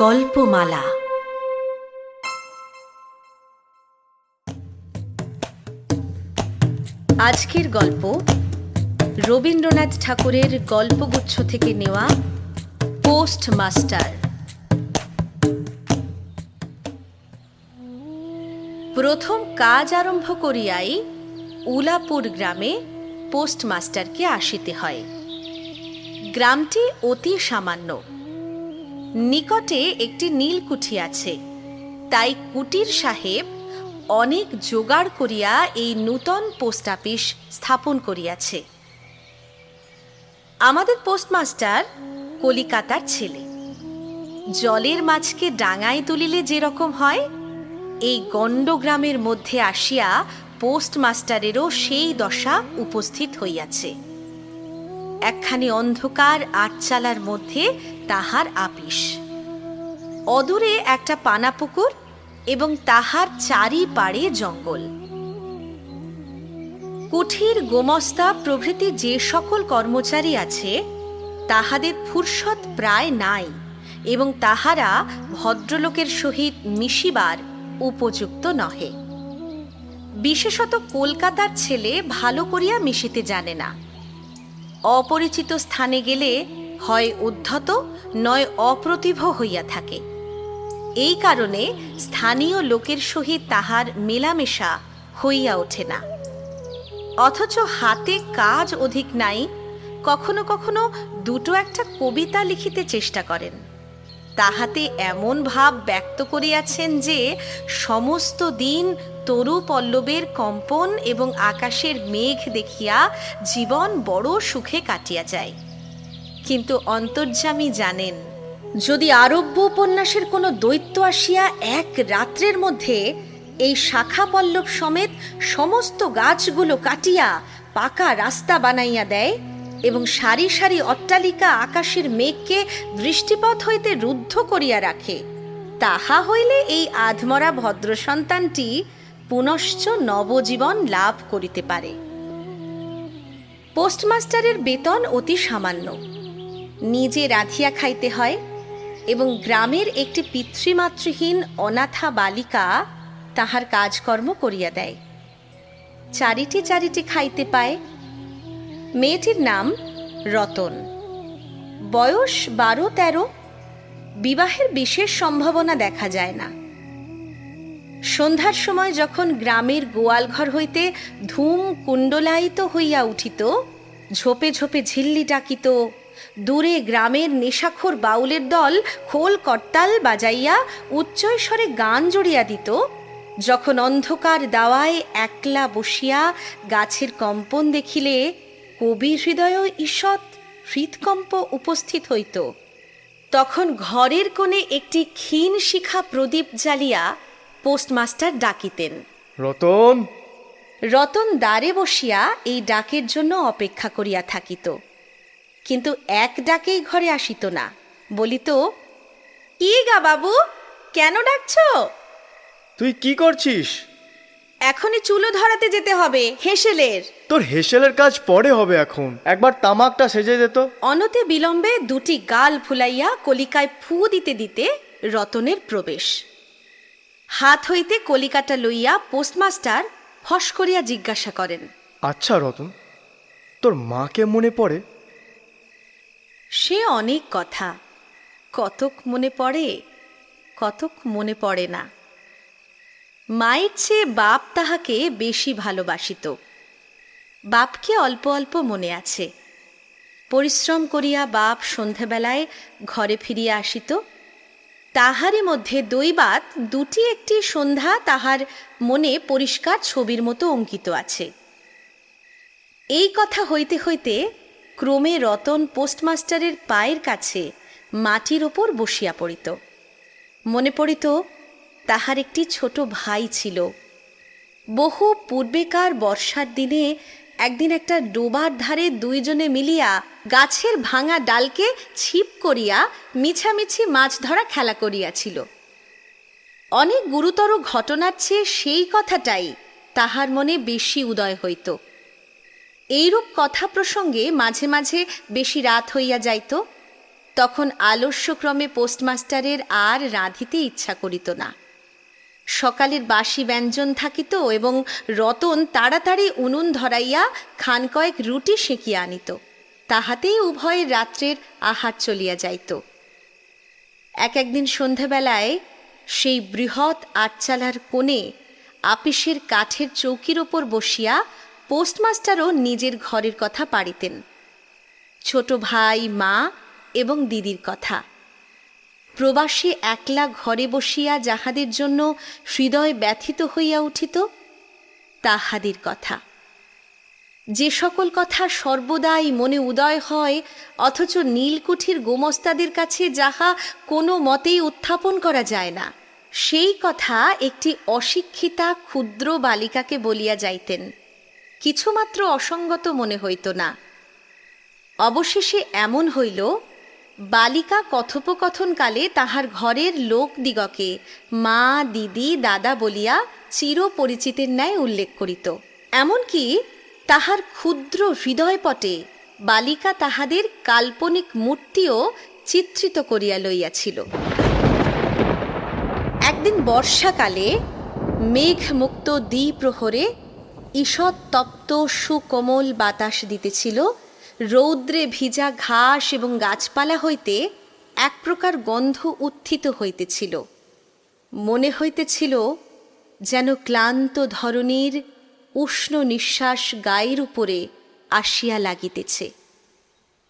গল্পমালা। আজকের গল্প রবীন্দ্রনাথ ঠাকুরের গল্পগুচ্ছ থেকে নেওয়া পোস্টমাস্টার। প্রথম কাজ আরম্ভ করিয়াই উলাপুর গ্রামে পোস্টমাস্টারকে আসিতে হয়। গ্রামটি অতি সামান্য। নিকটে একটি নীলকুঠি আছে, তাই কুটির সাহেব অনেক জোগাড় করিয়া এই নূতন পোস্ট অফিস স্থাপন করিয়াছে। আমাদের পোস্টমাস্টার কলিকাতার ছেলে। জলের মাছকে ডাঙায় তুলিলে যেরকম হয়, এই গণ্ডগ্রামের মধ্যে আসিয়া পোস্টমাস্টারেরও সেই দশা উপস্থিত হইয়াছে। একখানি অন্ধকার আটচালার মধ্যে তাহার আপিস। অদূরে একটা পানাপুকুর এবং তাহার চারিপাড়ে জঙ্গল। কুঠির, গোমস্তা প্রভৃতি যে সকল কর্মচারী আছে, তাহাদের ফুরসত প্রায় নাই এবং তাহারা ভদ্রলোকের সহিত মিশিবার উপযুক্ত নহে। বিশেষত কলকাতার ছেলে ভালো করিয়া মিশিতে জানে না। অপরিচিত স্থানে গেলে হয় উদ্ধত নয় অপ্রতিভ হইয়া থাকে। এই কারণে স্থানীয় লোকের সহিত তাহার মেলামেশা হইয়া ওঠে না। অথচ হাতে কাজ অধিক নাই, কখনো কখনো দুটো একটা কবিতা লিখিতে চেষ্টা করেন। তাহাতে এমন ভাব ব্যক্ত করিয়াছেন যে সমস্ত দিন তরু পল্লবের কম্পন এবং আকাশের মেঘ দেখিয়া জীবন বড় সুখে কাটিয়া যায়। কিন্তু অন্তর্যামী জানেন, যদি আরব্য উপন্যাসের কোনো দৈত্য আসিয়া এক রাত্রের মধ্যে এই শাখা পল্লব সমেত সমস্ত গাছগুলো কাটিয়া পাকা রাস্তা বানাইয়া দেয় এবং সারি সারি অট্টালিকা আকাশের মেঘকে দৃষ্টিপথ হইতে রুদ্ধ করিয়া রাখে, তাহা হইলে এই আধমরা ভদ্র সন্তানটি পুনশ্চ নবজীবন লাভ করিতে পারে। পোস্টমাস্টারের বেতন অতি সামান্য। নিজে রাঁধিয়া খাইতে হয় এবং গ্রামের একটি পিতৃমাতৃহীন অনাথা বালিকা তাহার কাজকর্ম করিয়া দেয়। চারিটি চারিটি খাইতে পায়। মেয়েটির নাম রতন। বয়স 12-13। বিবাহের বিশেষ সম্ভাবনা দেখা যায় না। সন্ধ্যার সময় যখন গ্রামের গোয়ালঘর হইতে ধূম কুণ্ডলায়িত হইয়া উঠিত, ঝোপে ঝোপে ঝিল্লি ডাকিত, দূরে গ্রামের নেশাখোর বাউলের দল খোল করতাল বাজাইয়া উচ্চৈস্বরে গান জড়িয়া দিত, যখন অন্ধকার দাওয়ায় একলা বসিয়া গাছের কম্পন দেখিলে কবির হৃদয় ঈষৎ হৃৎকম্প উপস্থিত হইত, তখন ঘরের কোণে একটি ক্ষীণ শিখা প্রদীপ জ্বালিয়া পোস্টমাস্টার ডাকিতেন, রতন। রতন দ্বারে বসিয়া এই ডাকের জন্য অপেক্ষা করিয়া থাকিত, কিন্তু এক ডাকেই ঘরে আসিত না। বলিত, কি গা বাবু, কেন ডাকছ? তুই কি করছিস? এখনই চুলো ধরাতে যেতে হবে হেসেলের। তোর হেসেলের কাজ পরে হবে, এখন একবার তামাকটা সেজে দে তো। অনতি বিলম্বে দুটি গাল ফুলাইয়া কলিকায় ফু দিতে দিতে রতনের প্রবেশ। হাত হইতে কলিকাটা লইয়া পোস্টমাস্টার ফস করিয়া জিজ্ঞাসা করেন, আচ্ছা রতন, তোর মাকে মনে পড়ে? সে অনেক কথা, কতক মনে পড়ে, কতক মনে পড়ে না। মায়ের চেয়ে বাপ তাহাকে বেশি ভালোবাসিত। বাপকে অল্প অল্প মনে আছে। পরিশ্রম করিয়া বাপ সন্ধ্যাবেলায় ঘরে ফিরিয়া আসিত। তাহারই মধ্যে দৈবাত দুটি একটি সন্ধ্যা তাহার মনে পরিষ্কার ছবির মতো অঙ্কিত আছে। এই কথা হইতে হইতে ক্রমে রতন পোস্টমাস্টারের পায়ের কাছে মাটির ওপর বসিয়া পড়িত। মনে পড়িত তাহার একটি ছোট ভাই ছিল। বহু পূর্বেকার বর্ষার দিনে একদিন একটা ডোবার ধারে দুইজনে মিলিয়া গাছের ভাঙা ডালকে ছিপ করিয়া মিছামিছি মাছ ধরা খেলা করিয়াছিল। অনেক গুরুতর ঘটনার চেয়ে সেই কথাটাই তাহার মনে বেশি উদয় হইত। এইরূপ কথা প্রসঙ্গে মাঝে মাঝে বেশি রাত হইয়া যাইত। তখন আলস্যক্রমে পোস্টমাস্টারের আর রাঁধিতে ইচ্ছা করিত না। সকালের বাসি ব্যঞ্জন থাকিত এবং রতন তাড়াতাড়ি উনুন ধরাইয়া খান কয়েক রুটি সেঁকিয়া আনিত। তাহাতেই উভয়ের রাত্রের আহার চলিয়া যাইত। একদিন সন্ধ্যাবেলায় সেই বৃহৎ আটচালার কোণে আপিসের কাঠের চৌকির ওপর বসিয়া পোস্টমাস্টারও নিজের ঘরের কথা পাড়িতেন, ছোট ভাই, মা এবং দিদির কথা। প্রবাসী একলা ঘরে বসিয়া যাহাদের জন্য হৃদয় ব্যথিত হইয়া উঠিত, তাহাদের কথা। যে সকল কথা সর্বদাই মনে উদয় হয়, অথচ নীলকুঠির গোমস্তাদের কাছে যাহা কোনো মতেই উত্থাপন করা যায় না, সেই কথা একটি অশিক্ষিতা ক্ষুদ্র বালিকাকে বলিয়া যাইতেন। কিছুমাত্র অসঙ্গত মনে হইত না। অবশেষে এমন হইল, বালিকা কথোপকথনকালে তাহার ঘরের লোকদিগকে মা, দিদি, দাদা বলিয়া চিরপরিচিতের ন্যায় উল্লেখ করিত। এমনকি তাহার ক্ষুদ্র হৃদয়পটে বালিকা তাহাদের কাল্পনিক মূর্তিও চিত্রিত করিয়া লইয়াছিল। একদিন বর্ষাকালে মেঘমুক্ত দ্বিপ্রহরে ঈষৎ তপ্ত সুকোমল বাতাস দিতেছিল। রৌদ্রে ভিজা ঘাস এবং গাছপালা হইতে এক প্রকার গন্ধ উত্থিত হইতেছিল। মনে হইতেছিল যেন ক্লান্ত ধরণীর উষ্ণ নিঃশ্বাস গায়ের উপরে আসিয়া লাগিতেছে,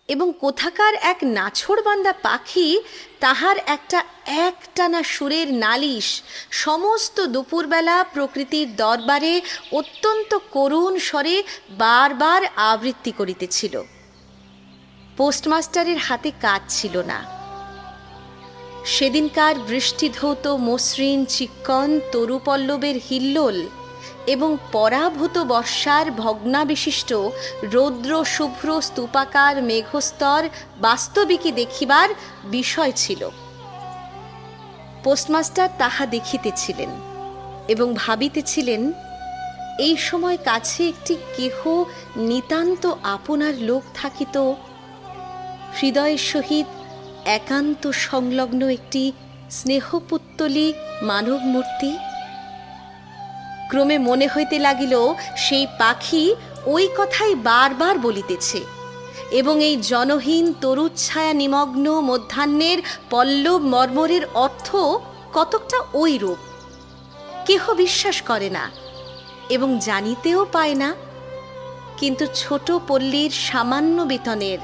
এবং কোথাকার এক নাছোড়বান্দা পাখি তাহার একটা একটানা সুরের নালিশ সমস্ত দুপুরবেলা প্রকৃতির দরবারে অত্যন্ত করুণ স্বরে বারবার আবৃত্তি করিতেছিল। পোস্টমাস্টারের হাতে কাজ ছিল না। সেদিনকার বৃষ্টিধৌত মসৃণ চিক্কণ তরুপল্লবের হিল্লোল এবং পরাভূত বর্ষার ভগ্নাবিশিষ্ট রৌদ্র শুভ্র স্তূপাকার মেঘস্তর বাস্তবিকই দেখিবার বিষয় ছিল। পোস্টমাস্টার তাহা দেখিতেছিলেন এবং ভাবিতেছিলেন, এই সময় কাছে একটি কেহ নিতান্ত আপনার লোক থাকিত, হৃদয়ের সহিত একান্ত সংলগ্ন একটি স্নেহপুত্তলী মানব মূর্তি। ক্রমে মনে হইতে লাগিল সেই পাখি ওই কথাই বারবার বলিতেছে, এবং এই জনহীন তরুচ্ছায়া নিমগ্ন মধ্যাহ্নের পল্লব মর্মরের অর্থ কতকটা ওই রূপ। কেহ বিশ্বাস করে না এবং জানিতেও পায় না, কিন্তু ছোট পল্লীর সামান্য বেতনের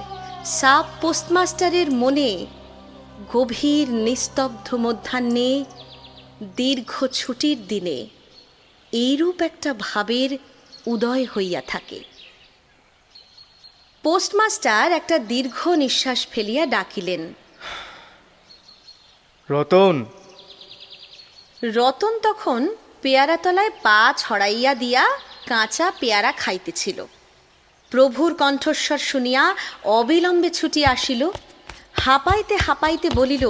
সাব পোস্টমাস্টারের মনে গভীর নিস্তব্ধ মধ্যাহ্নে দীর্ঘ ছুটির দিনে এইরূপ একটা ভাবের উদয় হইয়া থাকে। পোস্টমাস্টার একটা দীর্ঘ নিঃশ্বাস ফেলিয়া ডাকিলেন, রতন। রতন তখন পেয়ারাতলায় পা ছড়াইয়া দিয়া কাঁচা পেয়ারা খাইতেছিল। প্রভুর কণ্ঠস্বর শুনিয়া অবিলম্বে ছুটিয়া আসিল। হাঁপাইতে হাঁপাইতে বলিল,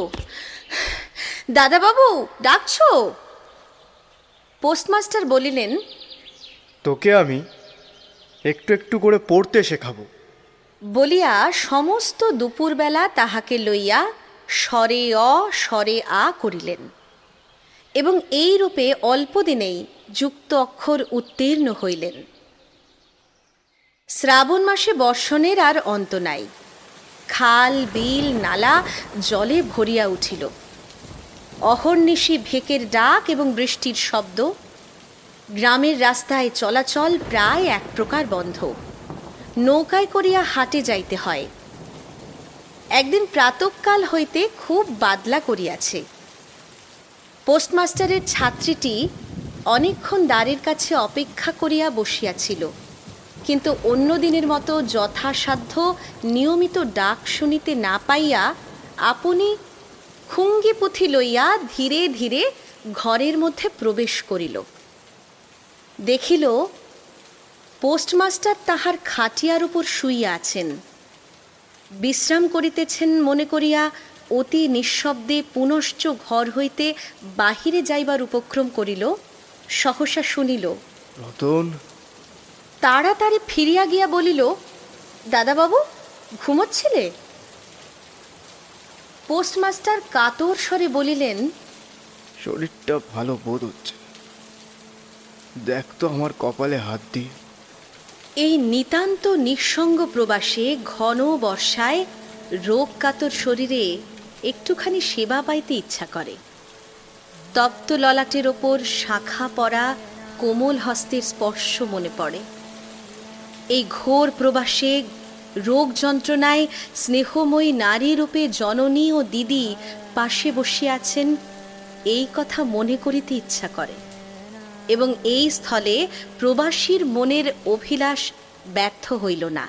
দাদাবাবু ডাকছ? পোস্টমাস্টার বলিলেন, তোকে আমি একটু একটু করে পড়তে শেখাবো। বলিয়া সমস্ত দুপুরবেলা তাহাকে লইয়া স্বরে অ স্বরে আ করিলেন, এবং এই রূপে অল্পদিনেই যুক্ত অক্ষর উত্তীর্ণ হইলেন। শ্রাবণ মাসে বর্ষণের আর অন্ত নাই। খাল, বিল, নালা জলে ভরিয়া উঠিল। অহর্নিশি ভেকের ডাক এবং বৃষ্টির শব্দ। গ্রামের রাস্তায় চলাচল প্রায় এক প্রকার বন্ধ। নৌকায় করিয়া হাটে যাইতে হয়। একদিন প্রাতঃকাল হইতে খুব বাদলা করিয়াছে। পোস্টমাস্টারের ছাত্রীটি অনেকক্ষণ দ্বারের কাছে অপেক্ষা করিয়া বসিয়াছিল, কিন্তু অন্য দিনের মতো যথাসাধ্য নিয়মিত ডাক শুনিতে না পাইয়া আপনি খুঙ্গি পুঁথি লইয়া ধীরে ধীরে ঘরের মধ্যে প্রবেশ করিল। দেখিল পোস্টমাস্টার তাহার খাটিয়ার উপর শুইয়া আছেন। বিশ্রাম করিতেছেন মনে করিয়া অতি নিঃশব্দে পুনশ্চ ঘর হইতে বাহিরে যাইবার উপক্রম করিল। সহসা শুনিল, রতন। তাড়াতাড়ি ফিরিয়া গিয়া বলিল, দাদাবাবু ঘুমোচ্ছিলে? পোস্টমাস্টার কাতর স্বরে বলিলেন, শরীরটা ভালো বোধ হচ্ছে, দেখ তো আমার কপালে হাত দিয়ে। এই নিতান্ত নিঃসঙ্গ প্রবাসে ঘন বর্ষায় রোগ কাতর শরীরে একটুখানি সেবা পাইতে ইচ্ছা করে। তপ্ত ললাটের ওপর শাখা পরা কোমল হস্তের স্পর্শ মনে পড়ে। এই ঘোর প্রবাসে রোগ যন্ত্রণায় স্নেহময়ী নারী রূপে জননী ও দিদি পাশে বসিয়া আছেন, এই কথা মনে করিতে ইচ্ছা করে এবং এই স্থলে প্রবাসীর মনের অভিলাষ ব্যর্থ হইল না।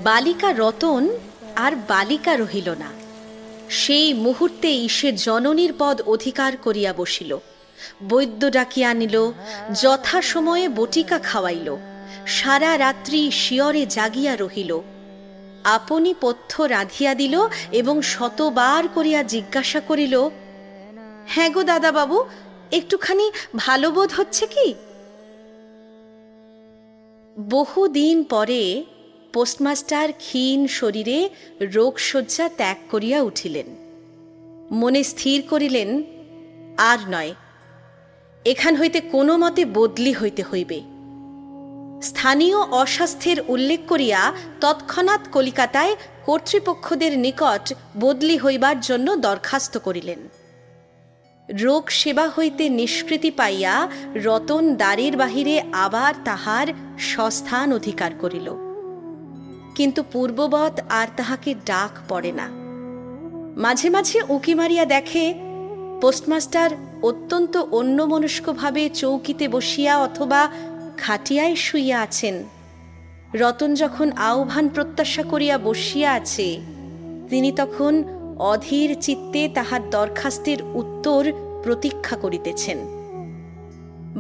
বালিকা রতন আর বালিকা রহিল না। সেই মুহূর্তেই সে জননীর পদ অধিকার করিয়া বসিল, বৈদ্য ডাকিয়া আনিল, যথাসময়ে বটিকা খাওয়াইল, সারা রাত্রি শিয়রে জাগিয়া রহিল, আপনি পথ্য রাঁধিয়া দিল এবং শতবার করিয়া জিজ্ঞাসা করিল, হ্যাঁ গো দাদাবাবু, একটুখানি ভালো বোধ হচ্ছে কি? বহুদিন পরে পোস্টমাস্টার ক্ষীণ শরীরে রোগশয্যা ত্যাগ করিয়া উঠিলেন। মনে স্থির করিলেন, আর নয়, এখান হইতে কোনো মতে বদলি হইতে হইবে। স্থানীয় অস্বাস্থ্যের উল্লেখ করিয়া তৎক্ষণাৎ কলিকাতায় কর্তৃপক্ষদের নিকট বদলি হইবার জন্য দরখাস্ত করিলেন। রোগ সেবা হইতে নিষ্কৃতি পাইয়া রতন দ্বারের বাহিরে আবার তাহার স্বস্থান অধিকার করিল, কিন্তু পূর্ববৎ আর তাহাকে ডাক পড়ে না। মাঝে মাঝে উঁকি মারিয়া দেখে পোস্টমাস্টার অত্যন্ত অন্যমনস্কভাবে চৌকিতে বসিয়া অথবা খাটিয়ায় শুইয়া আছেন। রতন যখন আহ্বান প্রত্যাশা করিয়া বসিয়া আছে, তিনি তখন অধীর চিত্তে তাহার দরখাস্তের উত্তর প্রতীক্ষা করিতেছেন।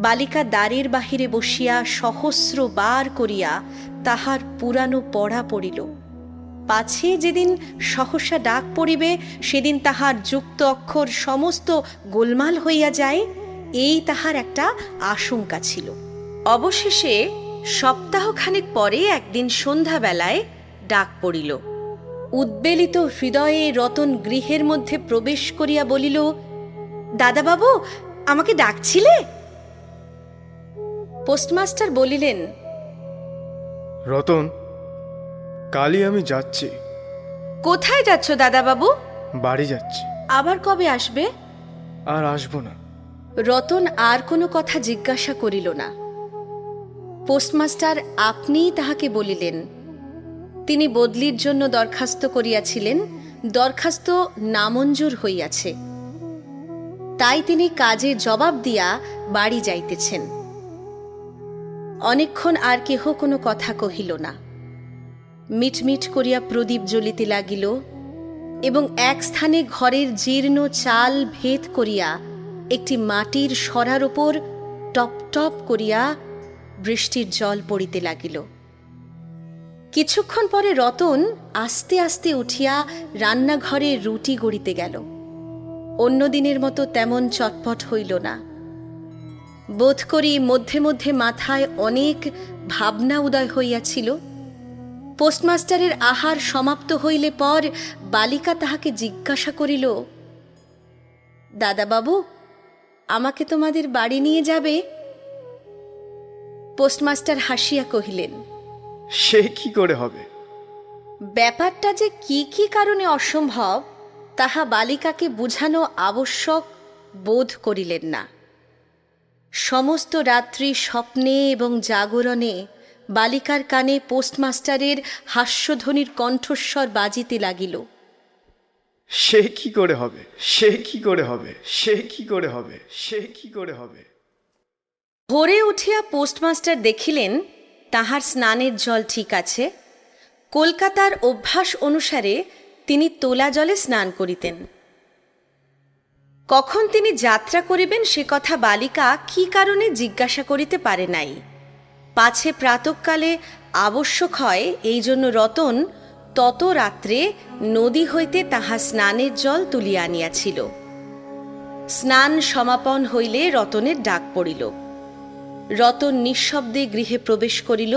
বালিকা দ্বারের বাহিরে বসিয়া সহস্র বার করিয়া তাহার পুরানো পড়া পড়িল, পাছে যেদিন সহসা ডাক পড়িবে সেদিন তাহার যুক্ত অক্ষর সমস্ত গোলমাল হইয়া যায়, এই তাহার একটা আশঙ্কা ছিল। অবশেষে সপ্তাহখানেক পরে একদিন সন্ধ্যাবেলায় ডাক পড়িল। উদ্বেলিত হৃদয়ে রতন গৃহের মধ্যে প্রবেশ করিয়া বলিল, দাদাবাবু, আমাকে ডাকছিলে? পোস্টমাস্টার বলিলেন, রতন, কালই আমি যাচ্ছি। কোথায় যাচ্ছ দাদাবাবু? বাড়ি যাচ্ছি। আবার কবে আসবে? আর আসবো না। রতন আর কোনো কথা জিজ্ঞাসা করিল না। পোস্টমাস্টার আপনিই তাহাকে বলিলেন, তিনি বদলির জন্য দরখাস্ত করিয়াছিলেন, দরখাস্ত নামঞ্জুর হইয়াছে, তাই তিনি কাজে জবাব দিয়া বাড়ি যাইতেছেন। অনেকক্ষণ আর কেহ কোনো কথা কহিল না। মিটমিট করিয়া প্রদীপ জ্বলিতে লাগিল এবং এক স্থানে ঘরের জীর্ণ চাল ভেদ করিয়া একটি মাটির সরার ওপর টপ টপ করিয়া বৃষ্টির জল পড়িতে লাগিল। কিছুক্ষণ পরে রতন আস্তে আস্তে উঠিয়া রান্নাঘরে রুটি গড়িতে গেল। অন্য দিনের মতো তেমন চটপট হইল না। বোধ করি মধ্যে মধ্যে মাথায় অনেক ভাবনা উদয় হইয়াছিল। পোস্টমাস্টারের আহার সমাপ্ত হইলে পর বালিকা তাহাকে জিজ্ঞাসা করিল, দাদাবাবু, আমাকে তোমাদের বাড়ি নিয়ে যাবে? পোস্টমাস্টার হাসিয়া কহিলেন, সে কি করে হবে? ব্যাপারটা যে কি কি কারণে অসম্ভব তাহা বালিকাকে বুঝানো আবশ্যক বোধ করিলেন না। সমস্ত রাত্রি স্বপ্নে এবং জাগরণে বালিকার কানে পোস্টমাস্টারের হাস্যধ্বনির কণ্ঠস্বর বাজিতে লাগিল, সে কি করে হবে? সে কি করে হবে? সে কি করে হবে? সে কি করে হবে? ভোরে উঠিয়া পোস্টমাস্টার দেখিলেন তাহার স্নানের জল ঠিক আছে। কলকাতার অভ্যাস অনুসারে তিনি তোলা জলে স্নান করিতেন। কখন তিনি যাত্রা করিবেন সে কথা বালিকা কি কারণে জিজ্ঞাসা করিতে পারে নাই। পাছে প্রাতঃকালে আবশ্যক হয়, এই জন্য রতন তত রাত্রে নদী হইতে তাহার স্নানের জল তুলিয়া আনিয়াছিল। স্নান সমাপন হইলে রতনের ডাক পড়িল। রতন নিঃশব্দে গৃহে প্রবেশ করিল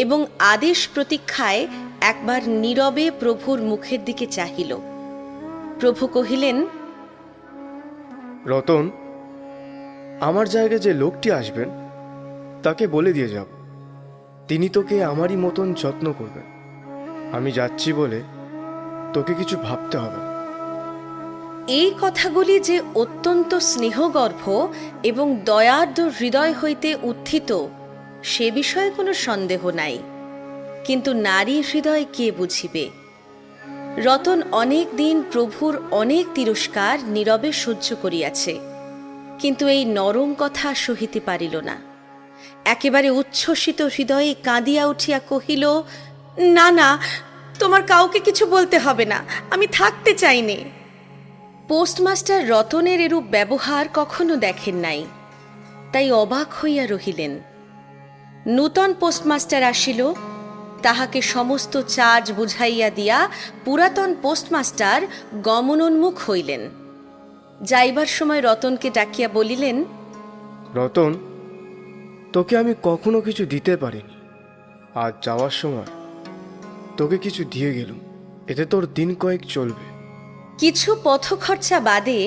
এবং আদেশ প্রতীক্ষায় একবার নীরবে প্রভুর মুখের দিকে চাহিল। প্রভু কহিলেন, রতন, আমার জায়গায় যে লোকটি আসবেন তাকে বলে দিয়ে যাব, তিনি তোকে আমারই মতন যত্ন করবেন। আমি যাচ্ছি বলে তোকে কিছু ভাবতে হবে না। এই কথাগুলি যে অত্যন্ত স্নেহগর্ভ এবং দয়ার্দ্র হৃদয় হইতে উত্থিত সে বিষয়ে কোনো সন্দেহ নাই, কিন্তু নারী হৃদয় কে বুঝিবে? রতন অনেক দিন প্রভুর অনেক তিরস্কার নীরবে সহ্য করিয়াছে, কিন্তু এই নরম কথা সহিতে পারিল না। একেবারে উচ্ছ্বসিত হৃদয়ে কাঁদিয়া উঠিয়া কহিল, না না, তোমার কাউকে কিছু বলতে হবে না, আমি থাকতে চাইনি। পোস্টমাস্টার রতনের এরূপ ব্যবহার কখনো দেখেন নাই, তাই অবাক হইয়া রহিলেন। নূতন পোস্টমাস্টার আসিল, তাহাকে সমস্ত চার্জ বুঝাইয়া দিয়া পুরাতন পোস্টমাস্টার গমনোন্মুখ হইলেন। যাইবার সময় রতনকে ডাকিয়া বলিলেন, রতন, তোকে আমি কখনো কিছু দিতে পারিনি, আজ যাওয়ার সময় তোকে কিছু দিয়ে গেলুম, এতে তোর দিন কয়েক চলবে। কিছু পথখরচা বাদে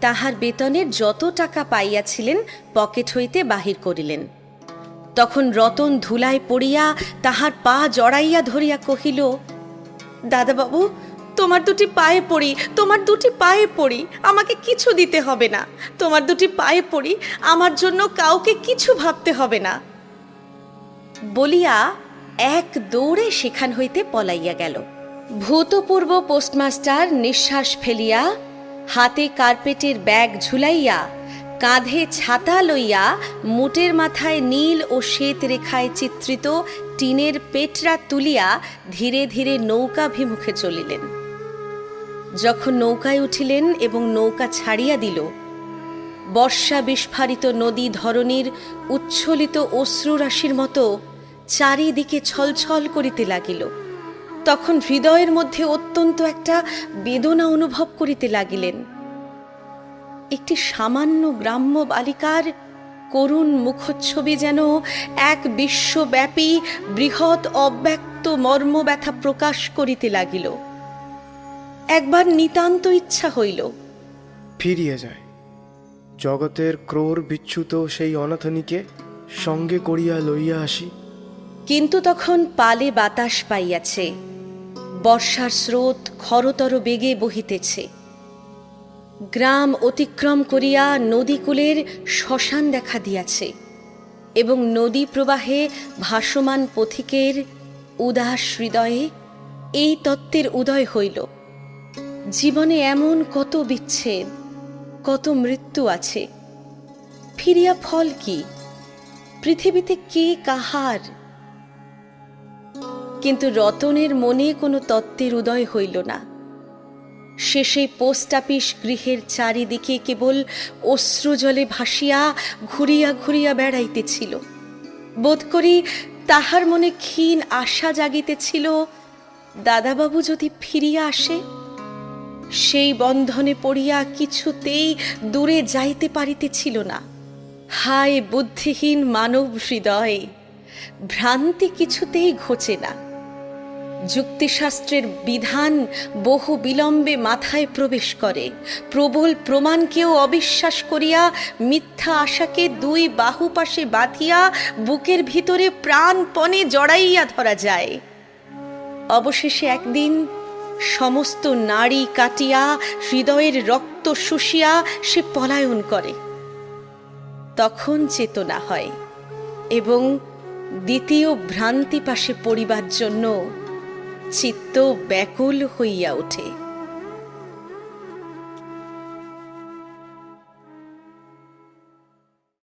তাহার বেতনের যত টাকা পাইয়াছিলেন পকেট হইতে বাহির করিলেন। তখন রতন ধুলায় পড়িয়া তাহার পা জড়াইয়া ধরিয়া কহিল, দাদাবাবু, তোমার দুটি পায়ে পড়ি, তোমার দুটি পায়ে পড়ি, আমাকে কিছু দিতে হবে না, তোমার দুটি পায়ে পড়ি, আমার জন্য কাউকে কিছু ভাবতে হবে না। বলিয়া এক দৌড়ে সেখান হইতে পলাইয়া গেল। ভূতপূর্ব পোস্টমাস্টার নিঃশ্বাস ফেলিয়া, হাতে কার্পেটের ব্যাগ ঝুলাইয়া, কাঁধে ছাতা লইয়া, মুটের মাথায় নীল ও শ্বেত রেখায় চিত্রিত টিনের পেটরা তুলিয়া ধীরে ধীরে নৌকাভিমুখে চলিলেন। যখন নৌকায় উঠিলেন এবং নৌকা ছাড়িয়া দিল, বর্ষা বিস্ফারিত নদী ধরণীর উচ্ছ্বলিত অশ্রুরাশির মতো চারিদিকে ছলছল করিতে লাগিল। তখন হৃদয়ের মধ্যে অত্যন্ত একটা বেদনা অনুভব করিতে লাগিলেন। একটি সামান্য গ্রাম্য বালিকার করুণ মুখচ্ছবি যেন এক বিশ্বব্যাপী বৃহৎ অব্যক্ত মর্মব্যথা প্রকাশ করিতে লাগিল। একবার নিতান্ত ইচ্ছা হইল ফিরিয়ে যায়, জগতের ক্রোর বিচ্যুত সেই অনাথনীকে সঙ্গে করিয়া লইয়া আসি। কিন্তু তখন পালে বাতাস পাইয়াছে, বর্ষার স্রোত খরতর বেগে বহিতেছে। গ্রাম অতিক্রম করিয়া নদীকূলের শ্মশান দেখা দিয়াছে এবং নদী প্রবাহে ভাসমান পথিকের উদাস হৃদয়ে এই তত্ত্বের উদয় হইল, জীবনে এমন কত বিচ্ছেদ, কত মৃত্যু আছে, ফিরিয়া ফল কি? পৃথিবীতে কে কাহার? কিন্তু রতনের মনে কোনো তত্ত্বের উদয় হইল না। সে সেই পোস্ট অফিস গৃহের চারিদিকে কেবল অশ্রুজলে ভাসিয়া ঘুরিয়া ঘুরিয়া বেড়াইতেছিল। বোধ করি তাহার মনে ক্ষীণ আশা জাগিতেছিল, দাদাবাবু যদি ফিরিয়া আসে। সেই বন্ধনে পড়িয়া কিছুতেই দূরে যাইতে পারিতেছিল না। হায় বুদ্ধিহীন মানব হৃদয়, ভ্রান্তি কিছুতেই ঘোচে না। যুক্তিশাস্ত্রের বিধান বহু বিলম্বে মাথায় প্রবেশ করে, প্রবল প্রমাণকেও অবিশ্বাস করিয়া মিথ্যা আশাকে দুই বাহু পাশে বাঁধিয়া বুকের ভিতরে প্রাণপণে জড়াইয়া ধরা যায়। অবশেষে একদিন সমস্ত নাড়ি কাটিয়া হৃদয়ের রক্ত শুষিয়া সে পলায়ন করে। তখন চেতনা হয় এবং দ্বিতীয় ভ্রান্তি পাশে পড়িবার জন্য চিত্ত ব্যাকুল হইয়া ওঠে।